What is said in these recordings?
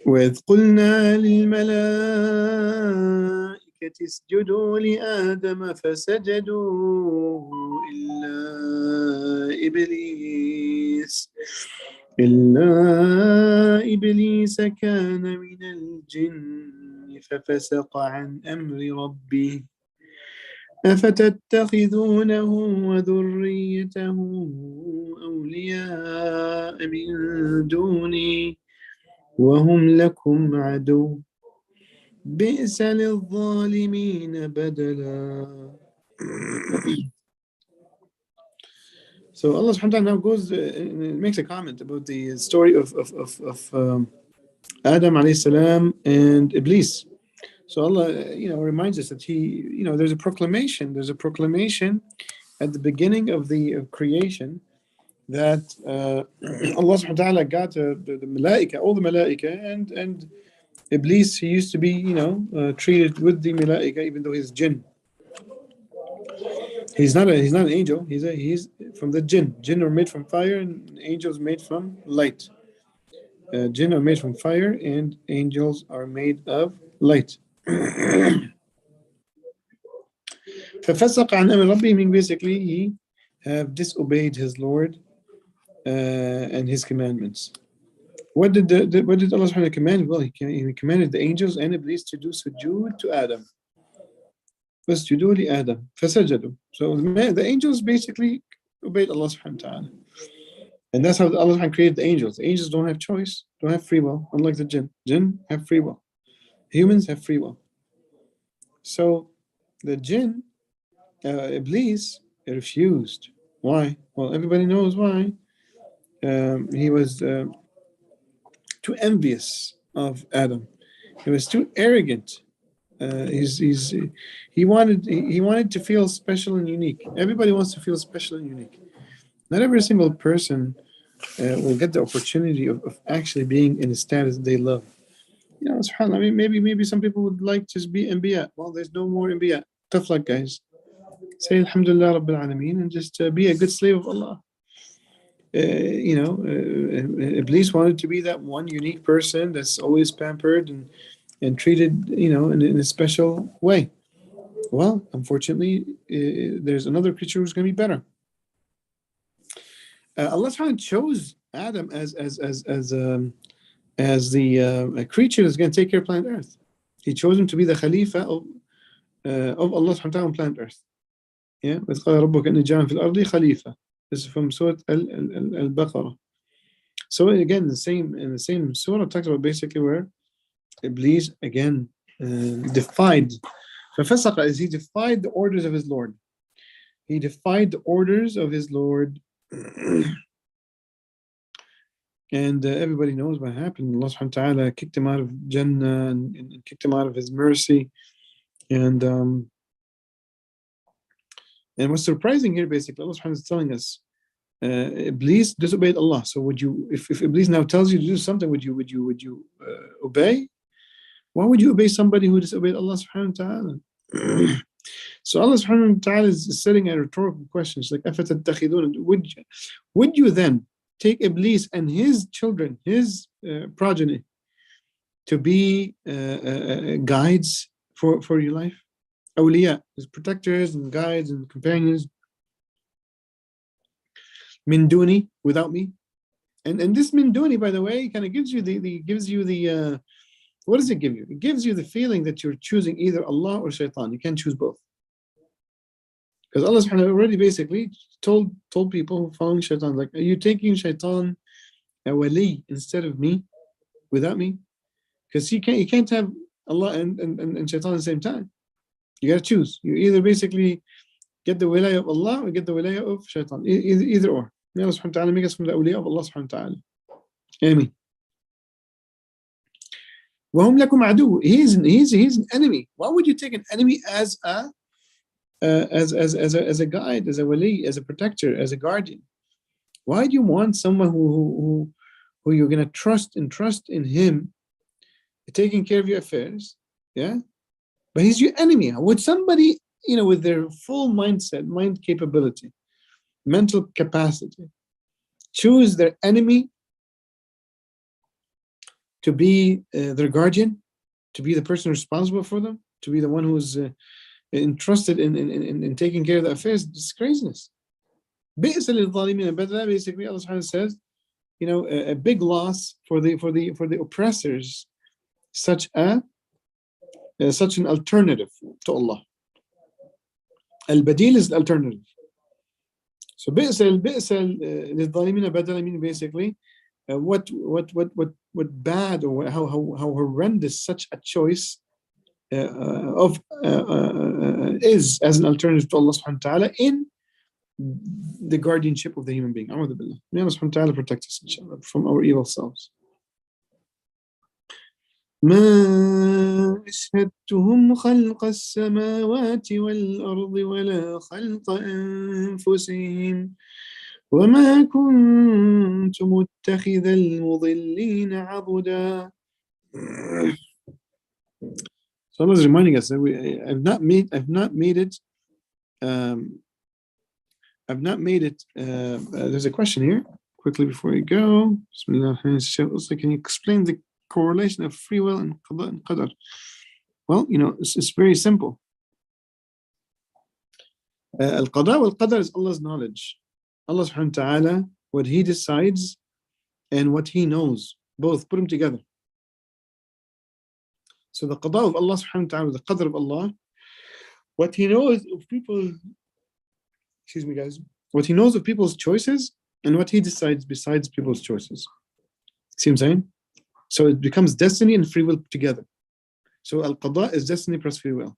وإذ قلنا للملائكة اسجدوا لآدم فسجدوا إلا إبليس كان من الجن ففسق عن أمر ربه أفتتخذونه وذريته أولياء من دوني وهم لكم عدو بئس للظالمين بدلا. So Allah subhanahu wa ta'ala now goes and makes a comment about the story of Adam alayhi salam and Iblis. So Allah, reminds us that there's a proclamation at the beginning of the creation that Allah subhanahu wa ta'ala got the malaika, all the malaika, and Iblis, he used to be, treated with the malaika, even though he's jinn. He's not an angel. He's from the jinn. Jinn are made from fire, and angels made from light. Jinn are made from fire, and angels are made of light. فَفَسَقَ عَنْ أَمْرِ رَبِّهِ, meaning basically he have disobeyed his Lord and his commandments. What did Allah subhanahu wa ta'ala command? Well, he commanded the angels and Iblis to do sujood to Adam. فَاسْجُدُوا لِآدَمَ فَسَجَدُوا. So the angels basically obeyed Allah subhanahu wa ta'ala. And that's how Allah subhanahu wa ta'ala created the angels. The angels don't have choice, don't have free will, unlike the jinn. Jinn have free will. Humans have free will. So the jinn, Iblis, refused. Why? Well, everybody knows why. He was too envious of Adam. He was too arrogant. He wanted to feel special and unique. Everybody wants to feel special and unique. Not every single person will get the opportunity of actually being in a status they love. SubhanAllah, I mean, maybe some people would like to be Anbiya. Well, there's no more Anbiya. Tough luck, guys. Say Alhamdulillah Rabbil Alameen and just be a good slave of Allah. Iblis wanted to be that one unique person that's always pampered and treated, in a special way. Well, unfortunately, there's another creature who's going to be better. Allah subhanahu wa ta'ala chose Adam as the creature that's going to take care of planet Earth. He chose him to be the Khalifa of Allah subhanahu wa ta'ala on planet Earth. Yeah, وَإِذْ قَالَ رَبُّكَ إِنِّي جَاعِلٌ فِي الْأَرْضِ خَلِيفَةً. This is from Surah Al-Baqarah. So again, in the same surah talks about basically where Iblis again defied. فَفَسَقَ is he defied the orders of his Lord. He defied the orders of his Lord. And everybody knows what happened. Allah subhanahu wa ta'ala kicked him out of Jannah and kicked him out of his mercy. And what's surprising here, basically, Allah subhanahu wa ta'ala is telling us, Iblis disobeyed Allah. So would you, if Iblis now tells you to do something, would you obey? Why would you obey somebody who disobeyed Allah subhanahu wa ta'ala? So Allah subhanahu wa ta'ala is setting a rhetorical question. It's like, would you then take Iblis and his children, his progeny, to be guides for your life? Awliya, his protectors and guides and companions. Min duni, without me. And this min duni, by the way, kind of gives you the what does it give you? It gives you the feeling that you're choosing either Allah or Shaitan. You can't choose both. Because Allah subhanahu wa ta'ala already basically told people following Shaitan, like, are you taking Shaitan a wali instead of me, without me? Because you can't have Allah and Shaitan at the same time. You got to choose. You either basically get the wilayah of Allah or get the wilayah of Shaitan. Either or. May Allah subhanahu wa ta'ala make us from the awliya of Allah subhanahu wa ta'ala. Ameen. وَهُمْ لَكُمْ عَدُوٌّ. He's an enemy. Why would you take an enemy as a guide, as a wali, as a protector, as a guardian? Why do you want someone who you're going to trust in him, taking care of your affairs? Yeah, but he's your enemy. Would somebody, with their full mindset, mind capability, mental capacity, choose their enemy to be their guardian, to be the person responsible for them, to be the one who's entrusted in taking care of the affairs. It's craziness. Basically, Allah subhanahu says, a big loss for the oppressors, such an alternative to Allah. Al-Badil is the alternative. So بئس للظالمين بدلا, meaning basically what bad, or how horrendous such a choice is as an alternative to Allah subhanahu wa ta'ala in the guardianship of the human being. A'udhu billah. May Allah subhanahu wa ta'ala protect us, inshallah, from our evil selves. ما أشهدتهم خلق السماوات والأرض ولا خلق أنفسهم وما كنت متخذ المضلين عضدا. So Allah is reminding us that I've not made it. There's a question here. Quickly before we go. Bismillah. Can you explain the correlation of free will and qada and qadar? Well, it's very simple. Al-qada wal-qadar is Allah's knowledge. Allah subhanahu wa ta'ala, what He decides and what He knows, both, put them together. So the qada of Allah subhanahu wa ta'ala, the qadr of Allah, what He knows of people, what He knows of people's choices and what He decides besides people's choices. See what I'm saying? So it becomes destiny and free will together. So al-qada is destiny plus free will.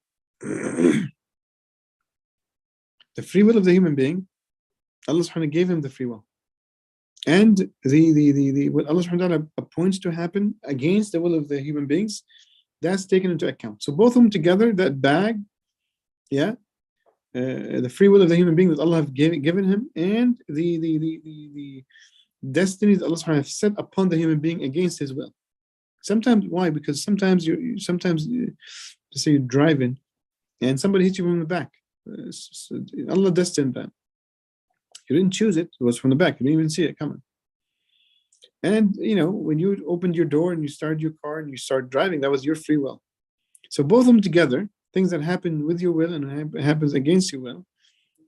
The free will of the human being, Allah subhanahu wa ta'ala gave him the free will. And what Allah subhanahu wa ta'ala appoints to happen against the will of the human beings, that's taken into account. So both of them together, that bag, the free will of the human being that Allah have given him, and the destiny that Allah subhanahu wa ta'ala has set upon the human being against his will. Sometimes, why? Because sometimes let's say you're driving and somebody hits you from the back. Allah destined that. You didn't choose it. It was from the back. You didn't even see it coming. And, when you opened your door and you started your car and you start driving, that was your free will. So both of them together, things that happen with your will and happens against your will,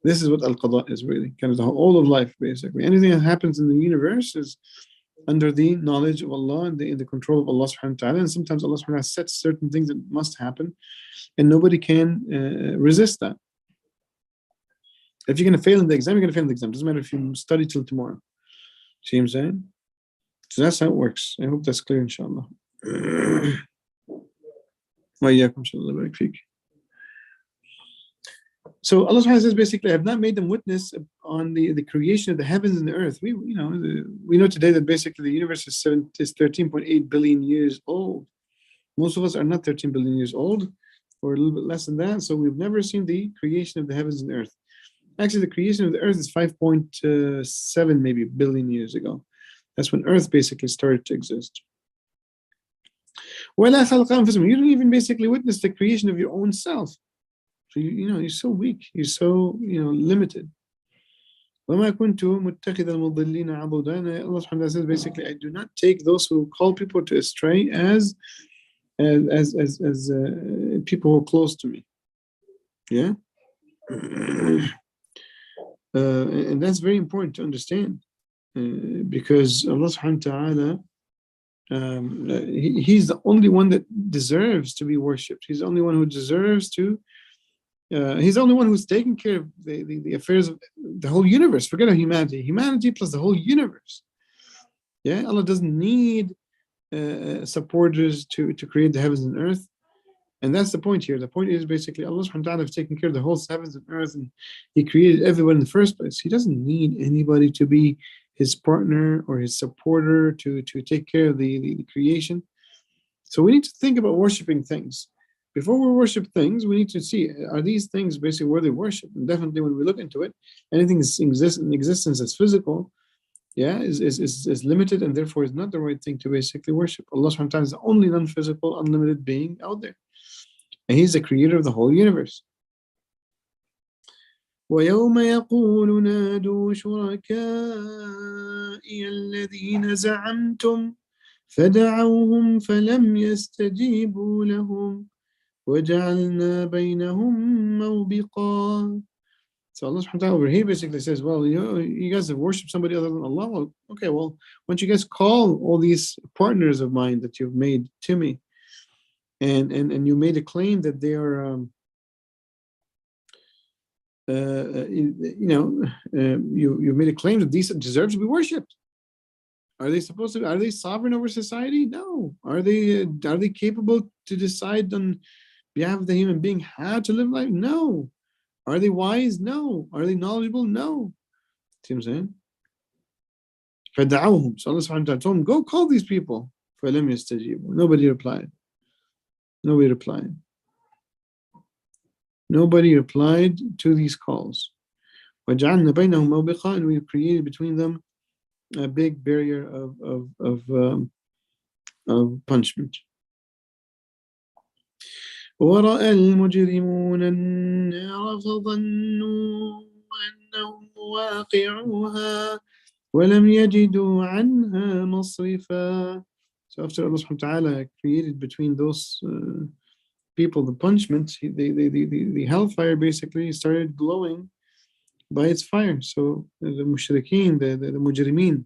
this is what al-qada is really. Kind of the whole of life, basically. Anything that happens in the universe is under the knowledge of Allah and in the control of Allah subhanahu wa ta'ala. And sometimes Allah subhanahu wa ta'ala sets certain things that must happen and nobody can resist that. If you're going to fail in the exam, you're going to fail in the exam. Doesn't matter if you study till tomorrow. See what I'm saying? So that's how it works. I hope that's clear, inshallah. So Allah subhanahu wa ta'ala says basically, I have not made them witness on the creation of the heavens and the earth. We know today that basically the universe is 13.8 billion years old. Most of us are not 13 billion years old, or a little bit less than that. So we've never seen the creation of the heavens and the earth. Actually, the creation of the earth is 5.7 maybe billion years ago. That's when Earth basically started to exist. You don't even basically witness the creation of your own self. So you're so weak. You're so limited. Allah subhanahu wa ta'ala says basically, I do not take those who call people to astray as people who are close to me. Yeah. And that's very important to understand. Because Allah subhanahu wa ta'ala, He's the only one that deserves to be worshipped. He's the only one who deserves to, He's the only one who's taking care of the affairs of the whole universe. Forget about humanity plus the whole universe. Yeah, Allah doesn't need supporters to create the heavens and earth. And that's the point here. The point is basically Allah subhanahu wa ta'ala has taken care of the whole heavens and earth, and He created everyone in the first place. He doesn't need anybody to be His partner or His supporter to take care of the creation. So we need to think about worshiping things. Before we worship things, we need to see, are these things basically worthy of worship? And definitely when we look into it, anything that exists in existence that's physical, is limited, and therefore is not the right thing to basically worship. Allah subhanahu wa ta'ala is the only non-physical, unlimited being out there. And He's the creator of the whole universe. وَيَوْمَ يَقُولُ نَادُوا شُرَكَائِيَ الذين زعمتم فدعوهم فلم يستجيبوا لهم وجعلنا بينهم موبقا. So Allah subhanahu wa ta'ala over here basically says, well, you guys have worshipped somebody other than Allah. Well, okay, well, why don't you guys call all these partners of mine that you've made to me, and you made a claim that they are, you made a claim that these deserve to be worshipped. Are they supposed to? Are they sovereign over society? No. Are they capable to decide on behalf of the human being how to live life? No. Are they wise? No. Are they knowledgeable? No. See what I'm saying? فَدَعَوْهُمْ. So Allah subhanahu wa ta'ala told him, go call these people. فَلَمْ يَسْتَجِيبُوا. Nobody replied. Nobody replied. Nobody replied to these calls. وَجَعَلْنَا بَيْنَهُمْ مَوْبِقًا. And we created between them a big barrier of punishment. وَرَأَى الْمُجْرِمُونَ النَّارَ فَظَنُّوا أَنَّهُمْ وَاقِعُوهَا وَلَمْ يَجِدُوا عَنْهَا مَصْرِفًا. So after Allah subhanahu wa ta'ala created between those people the punishment, the hellfire basically started glowing by its fire. So the mushrikeen, the mujrimeen,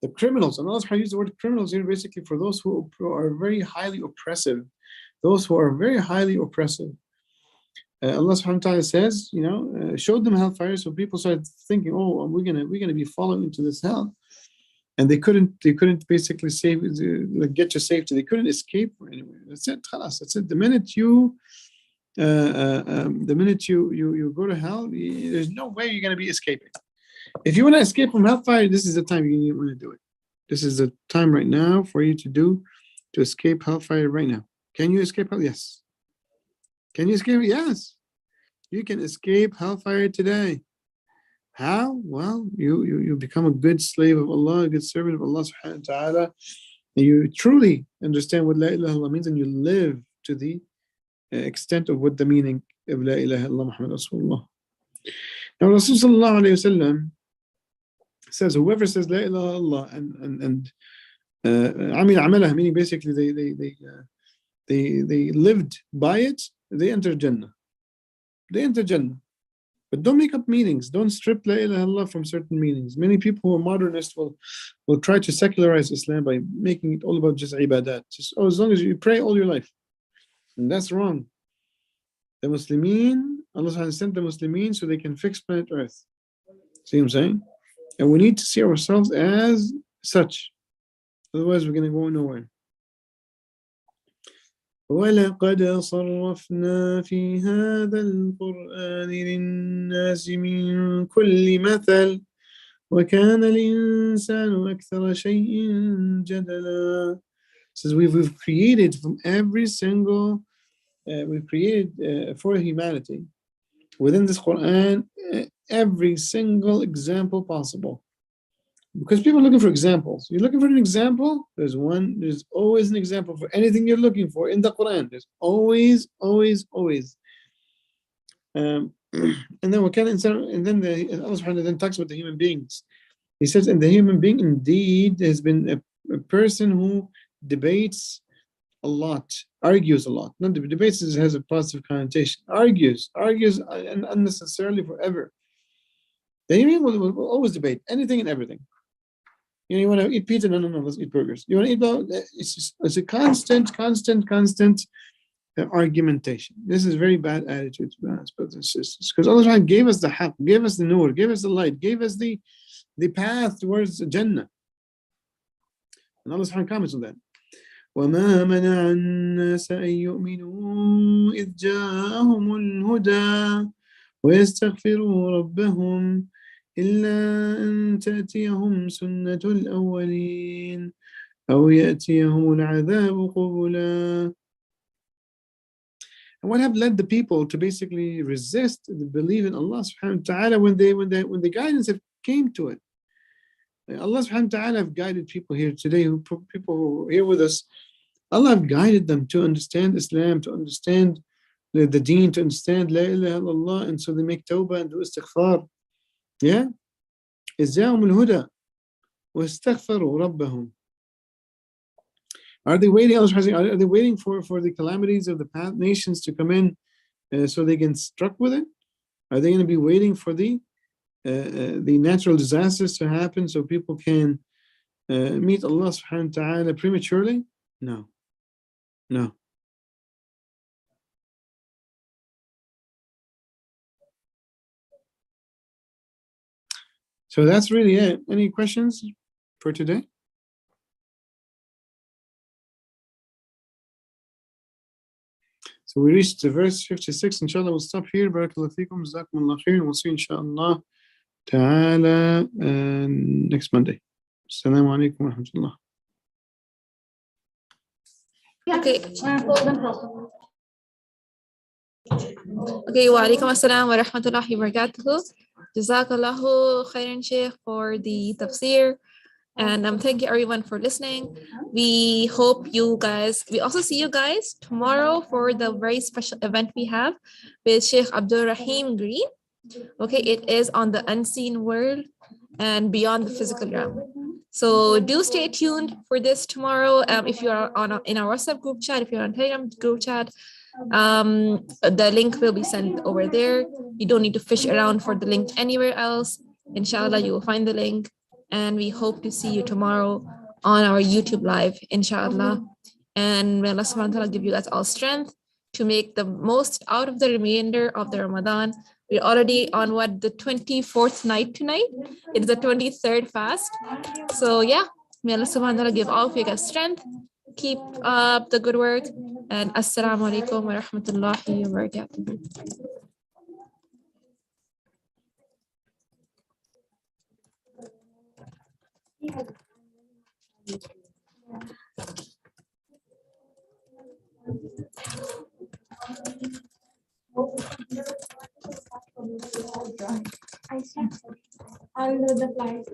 the criminals, and Allah subhanahu wa ta'ala used the word criminals here basically for those who are very highly oppressive. Those who are very highly oppressive. Allah subhanahu wa ta'ala says, showed them hellfire, so people started thinking, oh, we're gonna be falling into this hell. And they couldn't basically get to safety. They couldn't escape anywhere. That's it. Khalas. That's it. The minute you go to hell, there's no way you're gonna be escaping. If you want to escape from hellfire, this is the time you want to do it. This is the time right now for you to escape hellfire right now. Can you escape hell? Yes. Can you escape? Yes. You can escape hellfire today. How? Well, you become a good slave of Allah, a good servant of Allah subhanahu wa ta'ala, and you truly understand what La ilaha illallah means, and you live to the extent of what the meaning of La ilaha illallah Muhammad Rasulullah. Now Rasul sallallahu alayhi wa sallam says, whoever says La ilaha illallah and amil amalah, meaning basically they lived by it, they enter Jannah. They enter Jannah. But don't make up meanings. Don't strip La ilaha illallah from certain meanings. Many people who are modernists will try to secularize Islam by making it all about just ibadat. Just, as long as you pray all your life. And that's wrong. The Muslimin, Allah has sent the Muslimin so they can fix planet Earth. See what I'm saying? And we need to see ourselves as such. Otherwise we're going to go nowhere. وَلَقَدْ صَرَّفْنَا فِي هَذَا الْقُرْآنِ لِلنَّاسِ مِنْ كُلِّ مَثَلٍ وَكَانَ الْإِنسَانُ أَكْثَرَ شَيْءٍ جَدَلًا. Says we've created from every single, we've created for humanity within this Quran every single example possible. Because people are looking for examples. You're looking for an example, there's always an example for anything you're looking for in the Quran. There's always. And then Allah subhanahu then talks about the human beings. He says, and the human being indeed has been a person who debates a lot, argues a lot. Not debates has a positive connotation. Argues unnecessarily forever. The human being will always debate anything and everything. You want to eat pizza? No, let's eat burgers. You want to eat? It's a constant argumentation. This is very bad attitude, to be honest, brothers and sisters. Because Allah gave us the haqq, gave us the nur, gave us the light, gave us the path towards Jannah. And Allah subhanahu comments on that. وَمَا مَنَعَ النَّاسَ أَن يُؤْمِنُوا إِذْ جَاءَهُمُ الْهُدَى وَيَسْتَغْفِرُوا رَبَّهُمْ إِلَّا أَن تَأْتِيَهُمْ سُنَّةُ الْأَوَّلِينَ أَوْ يَأْتِيَهُمُ الْعَذَابُ قُبُلًا. And what have led the people to basically resist the belief in Allah subhanahu wa ta'ala when the guidance came to it? Allah subhanahu wa ta'ala have guided people here today, people who are here with us. Allah have guided them to understand Islam, to understand the deen, to understand La ilaha illallah, and so they make tawbah and do istighfar. Yeah? إِذْ جَاءَهُمُ الْهُدَى. وَاسْتَغْفَرُوا رَبَّهُمْ. Are they waiting? Are they waiting for the calamities of the past nations to come in so they can struck with it? Are they going to be waiting for the natural disasters to happen so people can meet Allah subhanahu wa ta'ala prematurely? No. No. So that's really it. Any questions for today? So we reached the verse 56. Inshallah, we'll stop here. Barakallahu feekum. Jazakumullah khair. We'll see inshallah ta'ala next Monday. Assalamu alaikum wa rahmatullah. Okay. Okay, wa alaikum assalam wa rahmatullahi wa barakatuh. Jazakallahu khairan, Sheikh, for the tafsir. And thank you everyone for listening. We hope you guys, we also see you guys tomorrow for the very special event we have with Sheikh Abdul Rahim Green. Okay, it is on the unseen world and beyond the physical realm. So do stay tuned for this tomorrow. If you are in our WhatsApp group chat, if you're on Telegram group chat, the link will be sent over there. You don't need to fish around for the link anywhere else. Inshallah, you will find the link. And we hope to see you tomorrow on our YouTube live, inshallah. And may Allah subhanahu wa ta'ala give you guys all strength to make the most out of the remainder of the Ramadan. We're already on the 24th night tonight. It is the 23rd fast. So yeah, may Allah subhanahu wa ta'ala give all of you guys strength. Keep up the good work. And assalamu alaikum wa rahmatullahi wa barakatuh. I said under the flight.